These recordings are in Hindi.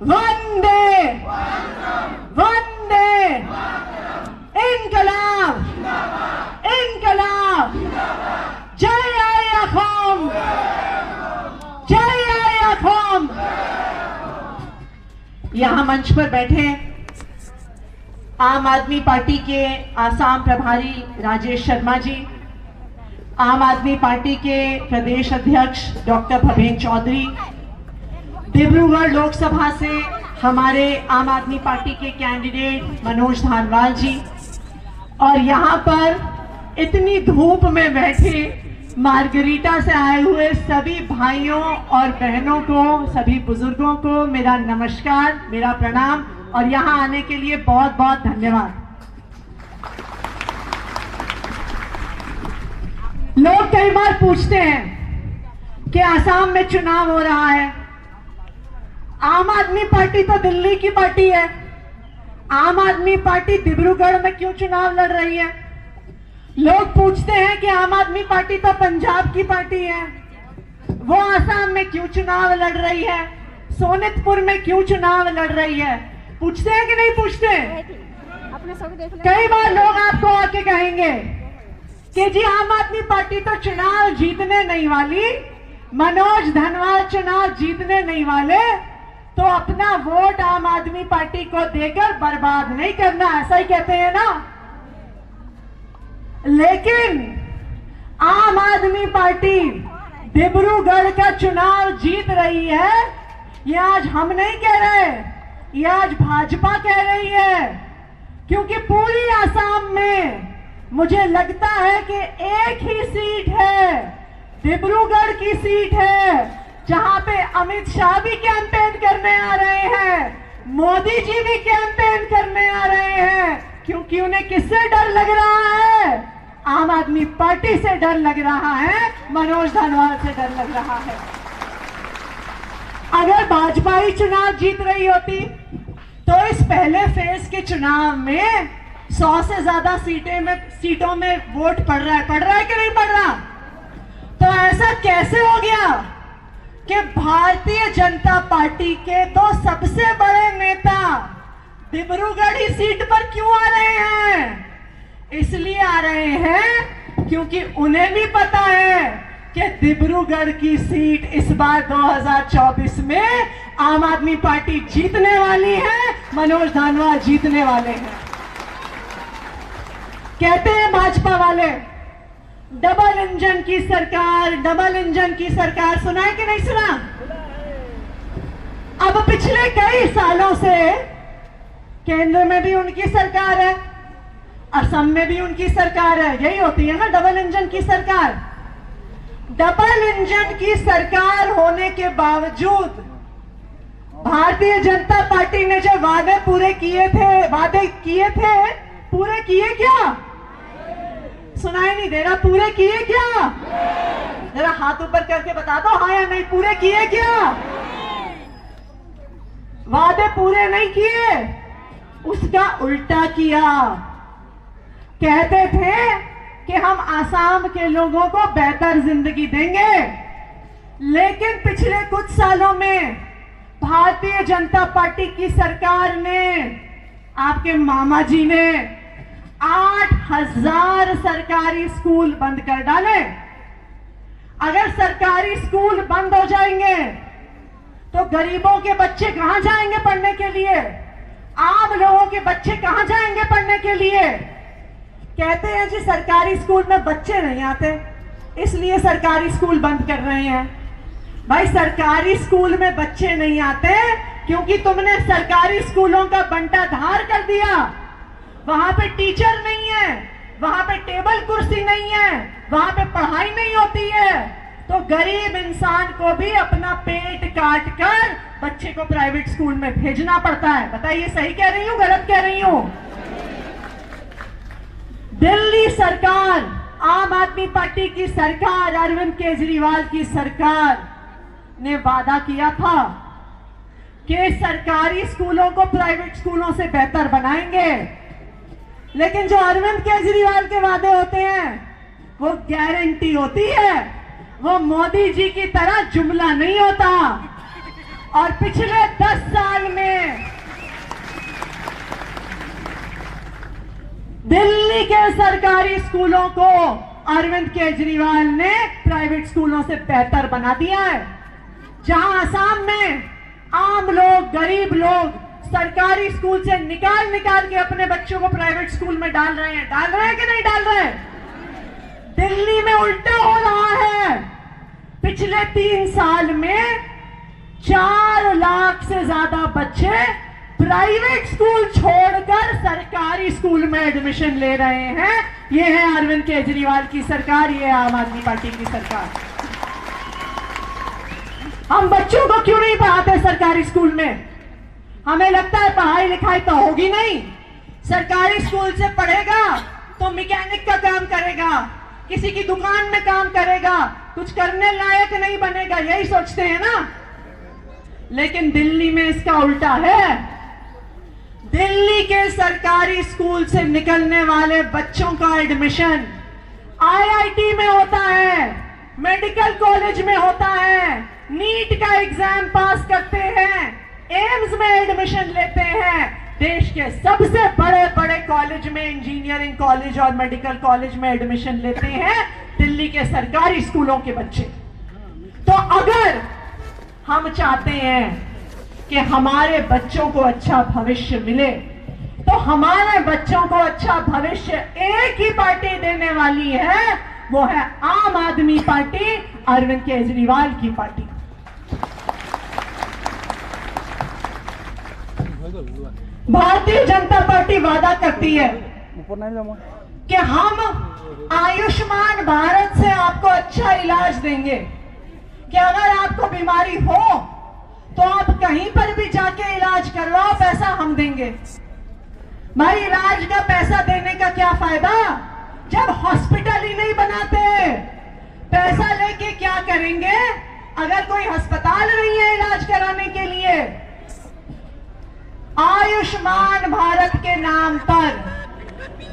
वंदे वंदे इनकलाब इनकलाब, जय असम जय असम। यहां मंच पर बैठे आम आदमी पार्टी के आसाम प्रभारी राजेश शर्मा जी, आम आदमी पार्टी के प्रदेश अध्यक्ष डॉक्टर भवेन चौधरी, डिब्रूगढ़ लोकसभा से हमारे आम आदमी पार्टी के कैंडिडेट मनोज धानवाल जी, और यहाँ पर इतनी धूप में बैठे मार्गरीटा से आए हुए सभी भाइयों और बहनों को, सभी बुजुर्गों को मेरा नमस्कार, मेरा प्रणाम और यहाँ आने के लिए बहुत बहुत धन्यवाद। लोग कई बार पूछते हैं कि आसाम में चुनाव हो रहा है, आम आदमी पार्टी तो दिल्ली की पार्टी है, आम आदमी पार्टी डिब्रूगढ़ में क्यों चुनाव लड़ रही है? लोग पूछते हैं कि आम आदमी पार्टी तो पंजाब की पार्टी है, वो आसाम में क्यों चुनाव लड़ रही है, सोनितपुर में क्यों चुनाव लड़ रही है? पूछते हैं कि नहीं पूछते? कई बार लोग आपको आके कहेंगे कि जी आम आदमी पार्टी तो चुनाव जीतने नहीं वाली, मनोज धानवाल चुनाव जीतने नहीं वाले, तो अपना वोट आम आदमी पार्टी को देकर बर्बाद नहीं करना, ऐसा ही कहते हैं ना। लेकिन आम आदमी पार्टी डिब्रूगढ़ का चुनाव जीत रही है, ये आज हम नहीं कह रहे, ये आज भाजपा कह रही है, क्योंकि पूरी आसाम में मुझे लगता है कि एक ही सीट है, डिब्रूगढ़ की सीट है, जहां पे अमित शाह भी कैंपेन करने आ रहे हैं, मोदी जी भी कैंपेन करने आ रहे हैं, क्योंकि उन्हें किससे डर लग रहा है? आम आदमी पार्टी से डर लग रहा है, मनोज धानवाल से डर लग रहा है। अगर भाजपा ही चुनाव जीत रही होती तो इस पहले फेज के चुनाव में 100 से ज्यादा सीटों में वोट पड़ रहा है कि नहीं पड़ रहा? तो ऐसा कैसे हो गया कि भारतीय जनता पार्टी के तो सबसे बड़े नेता डिब्रूगढ़ ही सीट पर क्यों आ रहे हैं? इसलिए आ रहे हैं क्योंकि उन्हें भी पता है कि डिब्रूगढ़ की सीट इस बार 2024 में आम आदमी पार्टी जीतने वाली है, मनोज धानवाल जीतने वाले हैं। कहते हैं भाजपा वाले डबल इंजन की सरकार, डबल इंजन की सरकार, सुना है कि नहीं सुना? अब पिछले कई सालों से केंद्र में भी उनकी सरकार है, असम में भी उनकी सरकार है, यही होती है ना डबल इंजन की सरकार। डबल इंजन की सरकार होने के बावजूद भारतीय जनता पार्टी ने जो वादे पूरे किए थे, पूरे किए क्या? सुनाई नहीं दे रहा, पूरे किए क्या? जरा हाथ ऊपर करके बता दो हाँ या नहीं, पूरे किए क्या? वादे पूरे नहीं किए, उसका उल्टा किया। कहते थे कि हम आसाम के लोगों को बेहतर जिंदगी देंगे, लेकिन पिछले कुछ सालों में भारतीय जनता पार्टी की सरकार ने, आपके मामा जी ने 8,000 सरकारी स्कूल बंद कर डाले। अगर सरकारी स्कूल बंद हो जाएंगे तो गरीबों के बच्चे कहां जाएंगे पढ़ने के लिए? आम लोगों के बच्चे कहां जाएंगे पढ़ने के लिए? कहते हैं जी सरकारी स्कूल में बच्चे नहीं आते, इसलिए सरकारी स्कूल बंद कर रहे हैं। भाई सरकारी स्कूल में बच्चे नहीं आते क्योंकि तुमने सरकारी स्कूलों का बंटाधार कर दिया। वहां पे टीचर नहीं है, वहां पे टेबल कुर्सी नहीं है, वहां पे पढ़ाई नहीं होती है, तो गरीब इंसान को भी अपना पेट काट कर बच्चे को प्राइवेट स्कूल में भेजना पड़ता है। बताइए सही कह रही हूं गलत कह रही हूं? दिल्ली सरकार, आम आदमी पार्टी की सरकार, अरविंद केजरीवाल की सरकार ने वादा किया था कि सरकारी स्कूलों को प्राइवेट स्कूलों से बेहतर बनाएंगे, लेकिन जो अरविंद केजरीवाल के वादे होते हैं वो गारंटी होती है, वो मोदी जी की तरह जुमला नहीं होता। और पिछले 10 साल में दिल्ली के सरकारी स्कूलों को अरविंद केजरीवाल ने प्राइवेट स्कूलों से बेहतर बना दिया है। जहां असम में आम लोग, गरीब लोग सरकारी स्कूल से निकाल के अपने बच्चों को प्राइवेट स्कूल में डाल रहे हैं कि नहीं डाल रहे हैं? दिल्ली में उल्टा हो रहा है। पिछले 3 साल में 4 लाख से ज्यादा बच्चे प्राइवेट स्कूल छोड़कर सरकारी स्कूल में एडमिशन ले रहे हैं। ये है अरविंद केजरीवाल की सरकार, ये है आम आदमी पार्टी की सरकार। हम बच्चों को क्यों नहीं पढ़ाते सरकारी स्कूल में? हमें लगता है पढ़ाई लिखाई तो होगी नहीं, सरकारी स्कूल से पढ़ेगा तो मैकेनिक का काम करेगा, किसी की दुकान में काम करेगा, कुछ करने लायक नहीं बनेगा, यही सोचते हैं ना। लेकिन दिल्ली में इसका उल्टा है। दिल्ली के सरकारी स्कूल से निकलने वाले बच्चों का एडमिशन आईआईटी में होता है, मेडिकल कॉलेज में होता है, नीट का एग्जाम पास करते हैं, एम्स में एडमिशन लेते हैं, देश के सबसे बड़े बड़े कॉलेज में, इंजीनियरिंग कॉलेज और मेडिकल कॉलेज में एडमिशन लेते हैं दिल्ली के सरकारी स्कूलों के बच्चे। तो अगर हम चाहते हैं कि हमारे बच्चों को अच्छा भविष्य मिले, तो हमारे बच्चों को अच्छा भविष्य एक ही पार्टी देने वाली है, वो है आम आदमी पार्टी, अरविंद केजरीवाल की पार्टी। भारतीय जनता पार्टी वादा करती है कि हम आयुष्मान भारत से आपको अच्छा इलाज देंगे, कि अगर आपको बीमारी हो तो आप कहीं पर भी जाके इलाज करवाओ, पैसा हम देंगे। भाई इलाज का पैसा देने का क्या फायदा जब हॉस्पिटल ही नहीं बनाते? पैसा लेके क्या करेंगे अगर कोई अस्पताल नहीं है इलाज कराने के लिए? आयुष्मान भारत के नाम पर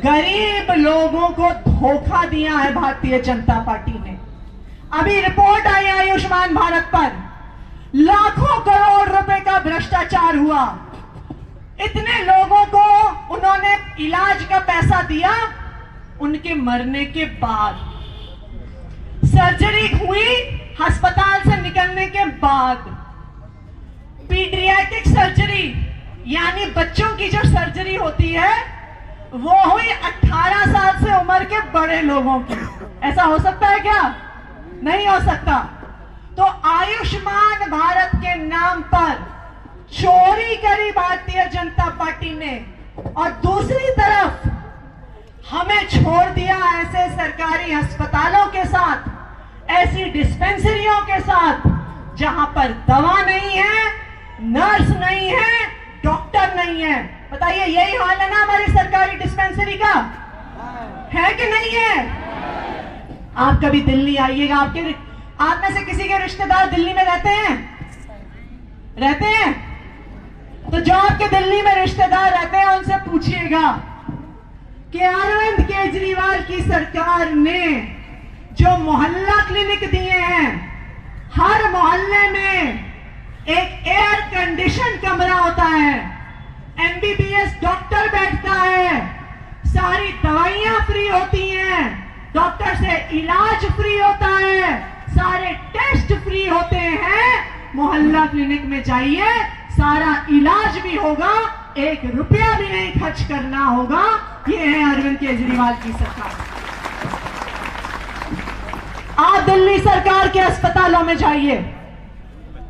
गरीब लोगों को धोखा दिया है भारतीय जनता पार्टी ने। अभी रिपोर्ट आई आयुष्मान भारत पर, लाखों करोड़ रुपए का भ्रष्टाचार हुआ। इतने लोगों को उन्होंने इलाज का पैसा दिया, उनके मरने के बाद सर्जरी हुई, अस्पताल से निकलने के बाद पीडियाट्रिक सर्जरी यानी बच्चों की जो सर्जरी होती है वो हुई 18 साल से उम्र के बड़े लोगों की। ऐसा हो सकता है क्या? नहीं हो सकता। तो आयुष्मान भारत के नाम पर चोरी करी भारतीय जनता पार्टी ने, और दूसरी तरफ हमें छोड़ दिया ऐसे सरकारी अस्पतालों के साथ, ऐसी डिस्पेंसरियों के साथ जहां पर दवा नहीं है, नर्स नहीं है, डॉक्टर नहीं है। बताइए, यही हाल है ना हमारी सरकारी डिस्पेंसरी का? है कि नहीं है? आप कभी दिल्ली आइएगा, आप में से किसी के रिश्तेदार दिल्ली में रहते हैं? तो जो आपके दिल्ली में रिश्तेदार रहते हैं उनसे पूछिएगा कि अरविंद केजरीवाल की सरकार ने जो मोहल्ला क्लिनिक दिए हैं, हर मोहल्ले में एक एयर कंडीशन कमरा होता है, एमबीबीएस डॉक्टर बैठता है, सारी दवाइयां फ्री होती हैं, डॉक्टर से इलाज फ्री होता है, सारे टेस्ट फ्री होते हैं। मोहल्ला क्लिनिक में जाइए, सारा इलाज भी होगा, 1 रुपया भी नहीं खर्च करना होगा। ये है अरविंद केजरीवाल की सरकार। आप दिल्ली सरकार के अस्पतालों में जाइए,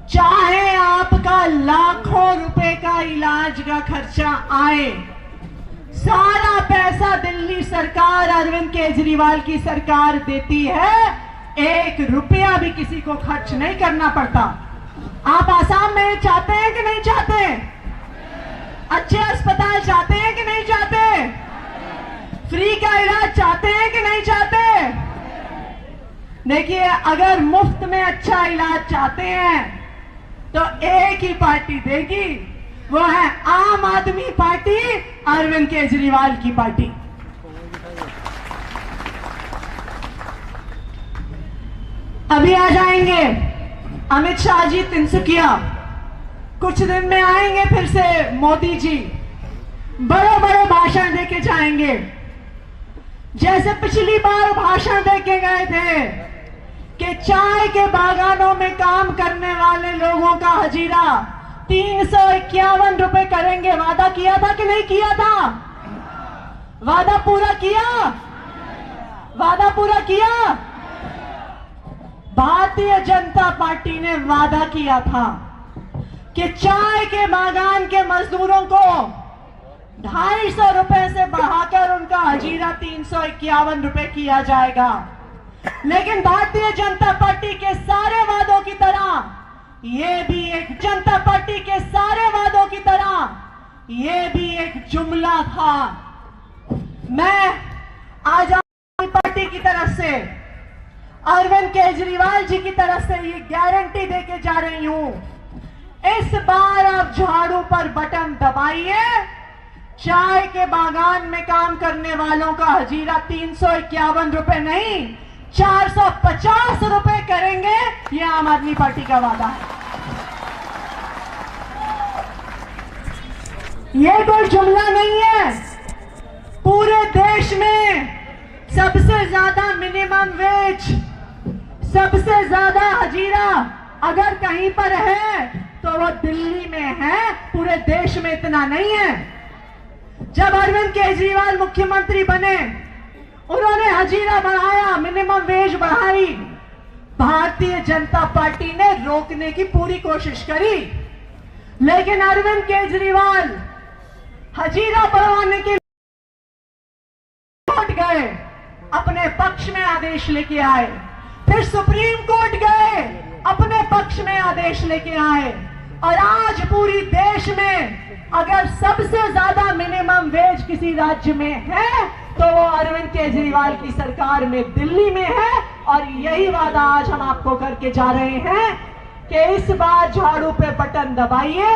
चाहे आपका लाखों रुपए का इलाज का खर्चा आए, सारा पैसा दिल्ली सरकार, अरविंद केजरीवाल की सरकार देती है। 1 रुपया भी किसी को खर्च नहीं करना पड़ता। आप आसाम में चाहते हैं कि नहीं चाहते? अच्छे अस्पताल चाहते हैं कि नहीं चाहते? फ्री का इलाज चाहते हैं कि नहीं चाहते? देखिए, अगर मुफ्त में अच्छा इलाज चाहते हैं तो एक ही पार्टी देगी, वो है आम आदमी पार्टी, अरविंद केजरीवाल की पार्टी। अभी आ जाएंगे अमित शाह जी तिनसुकिया, कुछ दिन में आएंगे फिर से मोदी जी, बड़े बड़े भाषण देके जाएंगे। जैसे पिछली बार भाषण देके गए थे कि चाय के बागानों में काम करने वाले लोगों का हजीरा 351 रुपए करेंगे। वादा किया था कि नहीं किया था? वादा पूरा किया? वादा पूरा किया? भारतीय जनता पार्टी ने वादा किया था कि चाय के बागान के मजदूरों को 250 रुपए से बढ़ाकर उनका हजीरा 351 रुपए किया जाएगा। लेकिन भारतीय जनता पार्टी के सारे वादों की तरह ये भी एक जनता पार्टी के सारे वादों की तरह ये भी एक जुमला था। मैं आज आम पार्टी की तरफ से अरविंद केजरीवाल जी की तरफ से ये गारंटी देके जा रही हूं, इस बार आप झाड़ू पर बटन दबाइए, चाय के बागान में काम करने वालों का हजीरा 351 रुपए नहीं 450 रुपए करेंगे। यह आम आदमी पार्टी का वादा है। यह कोई जुमला नहीं है। पूरे देश में सबसे ज्यादा मिनिमम वेज, सबसे ज्यादा हजीरा अगर कहीं पर है तो वो दिल्ली में है, पूरे देश में इतना नहीं है। जब अरविंद केजरीवाल मुख्यमंत्री बने, उन्होंने हजीरा बढ़ाया, मिनिमम वेज बढ़ाई। भारतीय जनता पार्टी ने रोकने की पूरी कोशिश करी, लेकिन अरविंद केजरीवाल हजीरा बढ़ाने के कोर्ट गए, अपने पक्ष में आदेश लेके आए, फिर सुप्रीम कोर्ट गए, अपने पक्ष में आदेश लेके आए, और आज पूरी देश में अगर सबसे ज्यादा मिनिमम वेज किसी राज्य में है तो वो अरविंद केजरीवाल की सरकार में दिल्ली में है। और यही वादा आज हम आपको करके जा रहे हैं कि इस बार झाड़ू पे बटन दबाइए,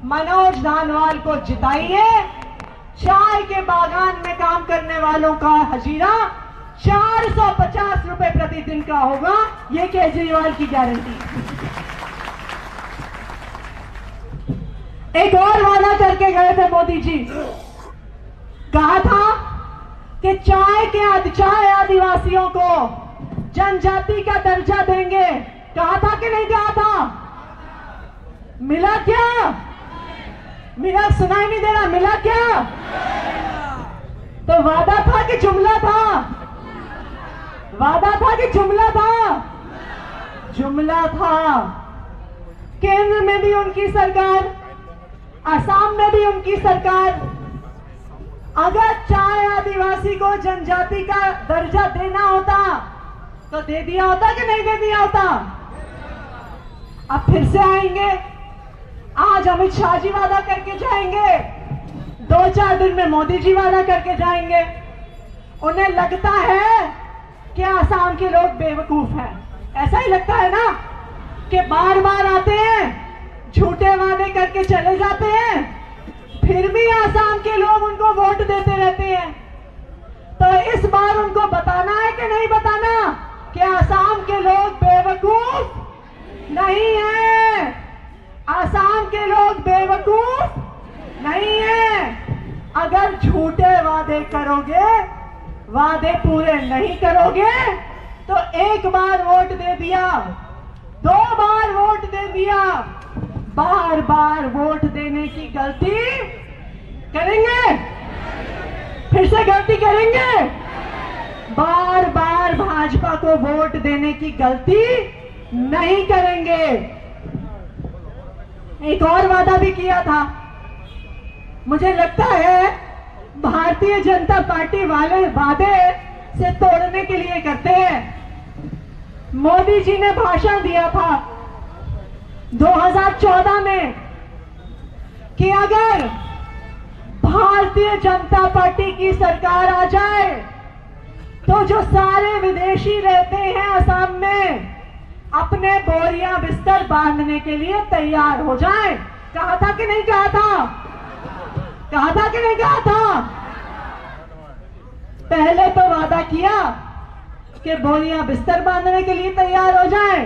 मनोज धानवाल को जिताइए, चाय के बागान में काम करने वालों का हजीरा 450 रुपए प्रतिदिन का होगा। ये केजरीवाल की गारंटी। एक और वादा करके गए थे मोदी जी, कहा था कि चाय आदिवासियों को जनजाति का दर्जा देंगे। कहा था कि नहीं कहा था? मिला क्या? मिला? सुनाई नहीं दे रहा? मिला क्या? तो वादा था कि जुमला था? वादा था कि जुमला था? जुमला था। केंद्र में भी उनकी सरकार, असम में भी उनकी सरकार, अगर चाय आदिवासी को जनजाति का दर्जा देना होता तो दे दिया होता कि नहीं दे दिया होता? अब फिर से आएंगे, आज अमित शाह जी वादा करके जाएंगे, 2-4 दिन में मोदी जी वादा करके जाएंगे। उन्हें लगता है कि आसाम के लोग बेवकूफ हैं। ऐसा ही लगता है ना कि बार बार आते हैं, झूठे वादे करके चले जाते हैं, फिर भी आसाम के लोग उनको वोट देते रहते हैं। तो इस बार उनको बताना है कि नहीं बताना कि आसाम के लोग बेवकूफ नहीं है। आसाम के लोग बेवकूफ नहीं है। अगर झूठे वादे करोगे, वादे पूरे नहीं करोगे, तो एक बार वोट दे दिया, 2 बार वोट दे दिया, बार बार वोट देने की गलती करेंगे? फिर से गलती करेंगे? बार बार भाजपा को वोट देने की गलती नहीं करेंगे। एक और वादा भी किया था। मुझे लगता है भारतीय जनता पार्टी वाले वादे से तोड़ने के लिए करते हैं। मोदी जी ने भाषण दिया था 2014 में कि अगर भारतीय जनता पार्टी की सरकार आ जाए तो जो सारे विदेशी रहते हैं असम में, अपने बोरियां बिस्तर बांधने के लिए तैयार हो जाएं। कहा था कि नहीं कहा था? कहा था कि नहीं कहा था? पहले तो वादा किया कि बोरियां बिस्तर बांधने के लिए तैयार हो जाएं,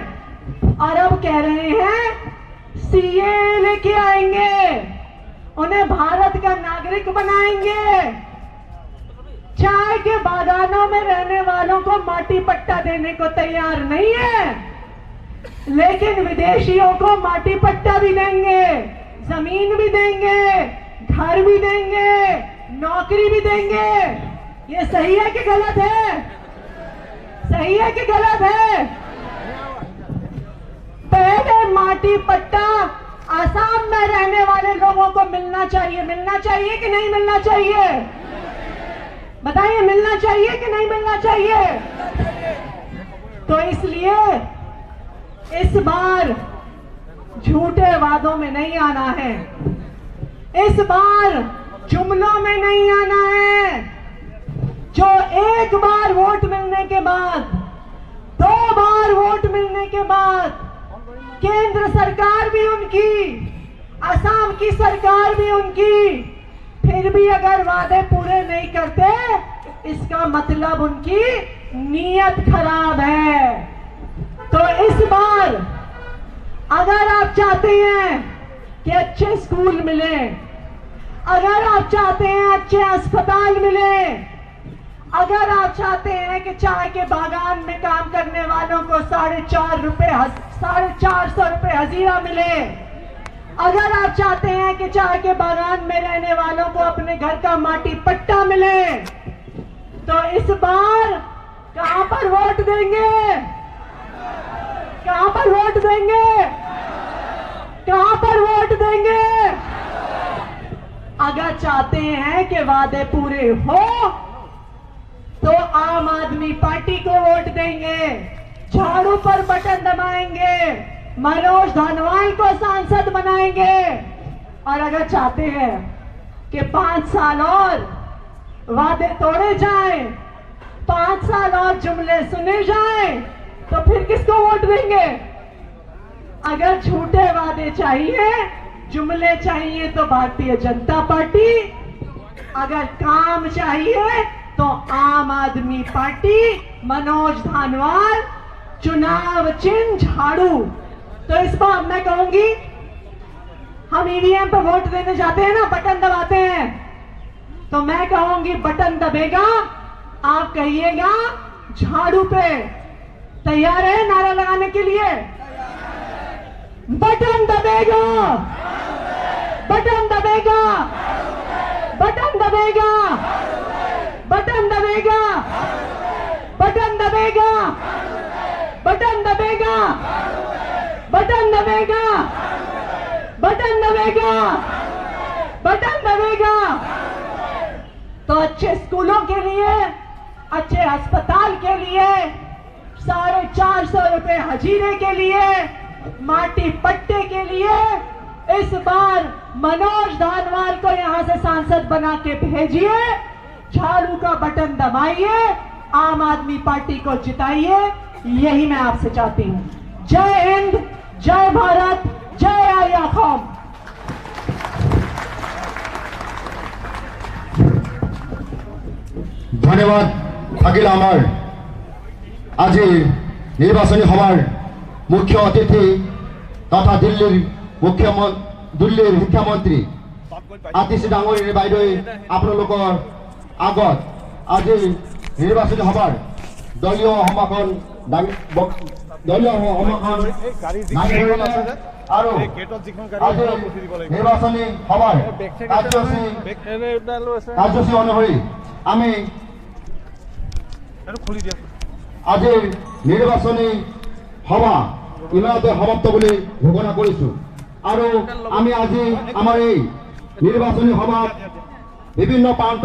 और अब कह रहे हैं सीए लेके आएंगे, उन्हें भारत का नागरिक बनाएंगे। चाय के बागानों में रहने वालों को माटी पट्टा देने को तैयार नहीं है, लेकिन विदेशियों को माटी पट्टा भी देंगे, जमीन भी देंगे, घर भी देंगे, नौकरी भी देंगे। ये सही है कि गलत है? सही है कि गलत है? पहले माटी पट्टा आसाम में रहने वाले लोगों को मिलना चाहिए। मिलना चाहिए कि नहीं मिलना चाहिए? बताइए, मिलना चाहिए कि नहीं मिलना चाहिए? तो इसलिए इस बार झूठे वादों में नहीं आना है, इस बार जुमलों में नहीं आना है। जो एक बार वोट मिलने के बाद, 2 बार वोट मिलने के बाद केंद्र सरकार भी उनकी, असम की सरकार भी उनकी, फिर भी अगर वादे पूरे नहीं करते, इसका मतलब उनकी नीयत खराब है। तो इस बार अगर आप चाहते हैं कि अच्छे स्कूल मिले, अगर आप चाहते हैं अच्छे अस्पताल मिले, अगर आप चाहते हैं कि चाय के बागान में काम करने वालों को 450 रुपए हजीरा मिले, अगर आप चाहते हैं कि चाय के बागान में रहने वालों को अपने घर का माटी पट्टा मिले, तो इस बार कहां पर वोट देंगे? कहां पर वोट देंगे? कहां पर वोट देंगे? अगर चाहते हैं कि वादे पूरे हो तो आम आदमी पार्टी को वोट देंगे, झाड़ू पर बटन दबाएंगे, मनोज धानवाल को सांसद बनाएंगे। और अगर चाहते हैं कि 5 साल और वादे तोड़े जाएं, 5 साल और जुमले सुने जाएं, तो फिर किसको वोट देंगे? अगर झूठे वादे चाहिए, जुमले चाहिए तो भारतीय जनता पार्टी, अगर काम चाहिए तो आम आदमी पार्टी, मनोज धानवाल, चुनाव चिन्ह झाड़ू। तो इस बार मैं कहूंगी, हम ईवीएम पर वोट देने जाते हैं ना, बटन दबाते हैं, तो मैं कहूंगी बटन दबेगा, आप कहिएगा झाड़ू पे। तैयार है नारा लगाने के लिए? बटन दबेगा, बटन दबेगा, बटन दबेगा, बटन दबेगा, बटन दबेगा, बटन दबेगा, बटन दबेगा, बटन दबेगा, बटन दबेगा। तो अच्छे स्कूलों के लिए, अच्छे अस्पताल के लिए, 450 रुपए हजीरे के लिए, माटी पट्टे के लिए इस बार मनोज धानवाल को यहां से सांसद बना के भेजिए, झाड़ू का बटन दबाइए, आम आदमी पार्टी को जिताइए। यही मैं आपसे चाहती हूं। जय हिंद, जय भारत, जय आर्या कौम। धन्यवाद अखिल आमार आज निर्वाचनी सभार मुख्य अतिथि तथा दिल्लीर शिक्षामंत्री आतिशी डांगरी বাইদেৱে আপোনালোকৰ আগত আজি নিৰ্বাচনী সভাৰ দলীয় সমাখন আৰু নিৰ্বাচনী সভাৰ কাৰ্যসূচী অনুসৰি আমি আজি নিৰ্বাচনী সভা ইমানতে সমাপ্ত বুলি ঘোষণা কৰিছো। আৰু আমি আজি আমাৰ এই নিৰ্বাচনী সভাত বিভিন্ন প্ৰান্ত